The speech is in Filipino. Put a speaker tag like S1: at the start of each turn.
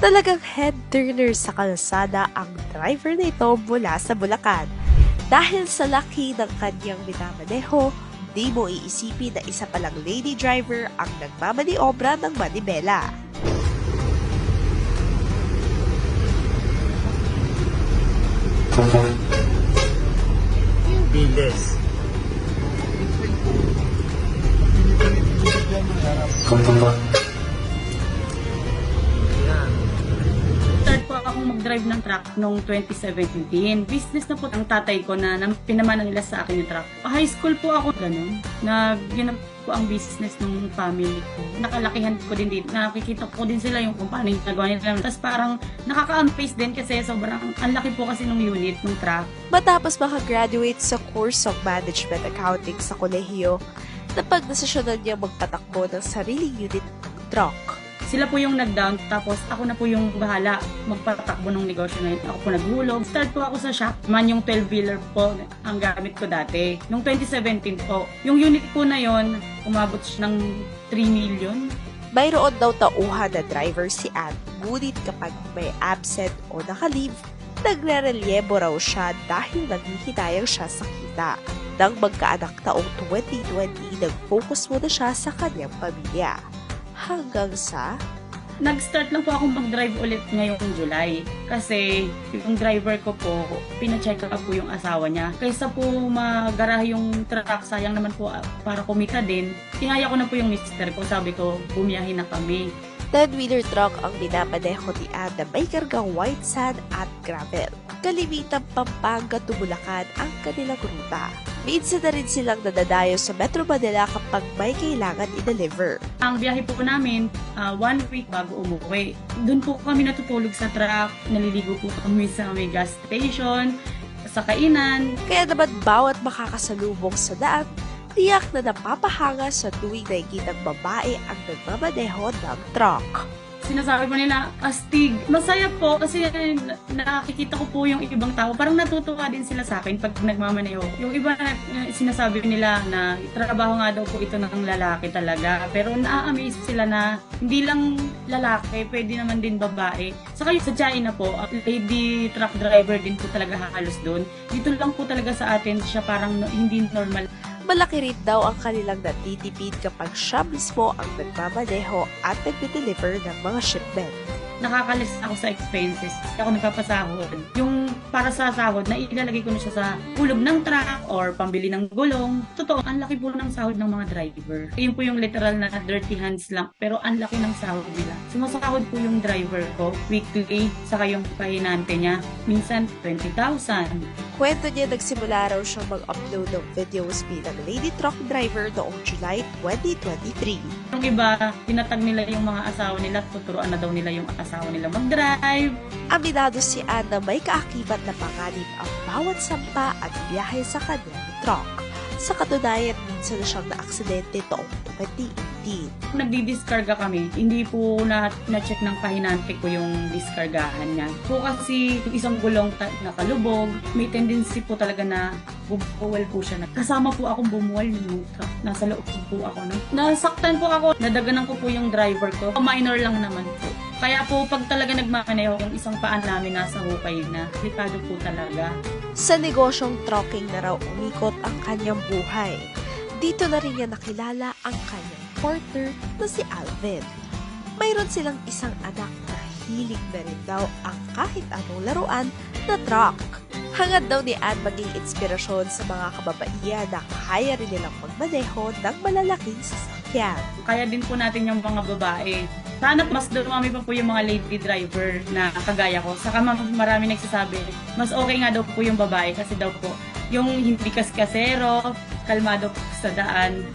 S1: Talagang head turner sa kalsada ang driver nito mula sa Bulacan. Dahil sa laki ng kanyang minamaneho, di mo iisipin na isa palang lady driver ang nagmamaniobra ng manibela.
S2: Bilis.
S3: Start po akong mag-drive ng truck noong 2017. Business na po ang tatay ko na pinamana nila sa akin yung truck. High school po ako ganun, na yun po ang business ng family ko. Nakalakihan ko din dito. Nakikita ko din sila yung kung paano yung nagawa nila. Tapos parang nakaka-amaze din kasi sobrang ang laki po kasi ng unit ng truck.
S1: Matapos makagraduate sa course of Management Accounting sa kolehiyo, napagdesisyonan niya magpatakbo ng sariling unit ng truck.
S3: Sila po yung nag-down, tapos ako na po yung bahala magpatakbo ng negosyo na yun. Ako po naghulog. Start po ako sa shop. Man yung 12-wheeler po ang gamit ko dati. Noong 2017 po, yung unit po na yon umabot siya ng 3 million.
S1: Mayroon daw tauhan na driver si Ann, ngunit kapag may absent o naka-leave, nagre-relyebo raw siya dahil naghihinayang siya sa kita. Nang magkaanak taong 2020, nag-focus muna siya sa kanyang pamilya. Hanggang sa
S3: Nag-start lang po akong mag-drive ulit ngayong July. Kasi yung driver ko po, pina-check up po yung asawa niya. Kaysa po magara yung truck, sayang naman po para kumita din. Tinaya ko na po yung mister ko. Sabi ko, bumiyahin na kami.
S1: 10-wheeler truck ang binapaneho ni Ann na may kargang white sand at gravel. Kalimitang Pampanga to Bulacan ang kanilang ruta. Minsan na rin silang nadadayo sa Metro Manila kapag may kailangan i-deliver.
S3: Ang biyahe po namin, 1 week bago umuwi. Doon po kami natutulog sa truck, naliligo po kami sa may gas station, sa kainan.
S1: Kaya naman bawat makakasalubong sa daan, tiyak na napapahanga sa tuwing nakikitang babae ang nagmamaneho ng truck.
S3: Sinasabi po nila, astig. Masaya po kasi nakikita ko po yung ibang tao. Parang natutuwa din sila sa akin pag nagmamaneho. Yung iba sinasabi nila na trabaho nga daw po ito ng lalaki talaga. Pero na-amaze sila na hindi lang lalaki, pwede naman din babae. Saka yung sa China po, lady truck driver din po talaga halos doon. Dito lang po talaga sa atin siya parang hindi normal.
S1: Malaki rin daw ang kanilang natitipid kapag siya mismo ang nagmamaneho at nagde-deliver ng mga shipment.
S3: Nakakalis ako sa expenses. Ako nagpapasahod. Yung para sa sahod, na ilalagay ko na siya sa hulog ng truck or pambili ng gulong. Totoo, ang laki po ng sahod ng mga driver. Yun po yung literal na dirty hands lang. Pero ang laki ng sahod nila. Sumasahod po yung driver ko weekly, saka yung pahinante niya. Minsan, 20,000.
S1: Kwento niya nagsimula raw siyang mag-upload ng videos bilang lady truck driver noong July 2023.
S3: Yung iba, tinatag nila yung mga asawa nila, tuturuan na daw nila yung asawa nila mag-drive.
S1: Aminado si Ann na may kaakibat na panganib ang bawat sampa at biyahe sa kanyang truck. Sa katunayan, minsan na siyang na-aksidente noong 2018.
S3: Nagdi-discarga kami, hindi po na-check ng pahinante ko yung discargahan niya. Po kasi yung isang gulong nakalubog, may tendency po talaga na bumuwal po siya. Kasama po akong bumuwal ng truck. Nasa loob po ako. Nasaktan po ako. Nadaganan ko po yung driver ko. Minor lang naman po. Kaya po pag talaga nagmamaneho, yung isang paan namin nasa hukay na. Delikado po talaga.
S1: Sa negosyong trucking na raw umikot ang kanyang buhay. Dito na rin niya nakilala ang kanyang partner na si Alvin. Mayroon silang isang anak na hilig na rin daw ang kahit anong laruan na truck. Hangad daw ni Ann maging inspirasyon sa mga kababaihan na kaya rin nilang magmaneho ng malalaking sasakyan.
S3: Kaya din po natin yung mga babae. Sana mas dumami pa po yung mga lady driver na kagaya ko. Saka marami nagsasabi, mas okay nga daw po yung babae kasi daw po yung hindi kaskasero, kalmado po sa daan,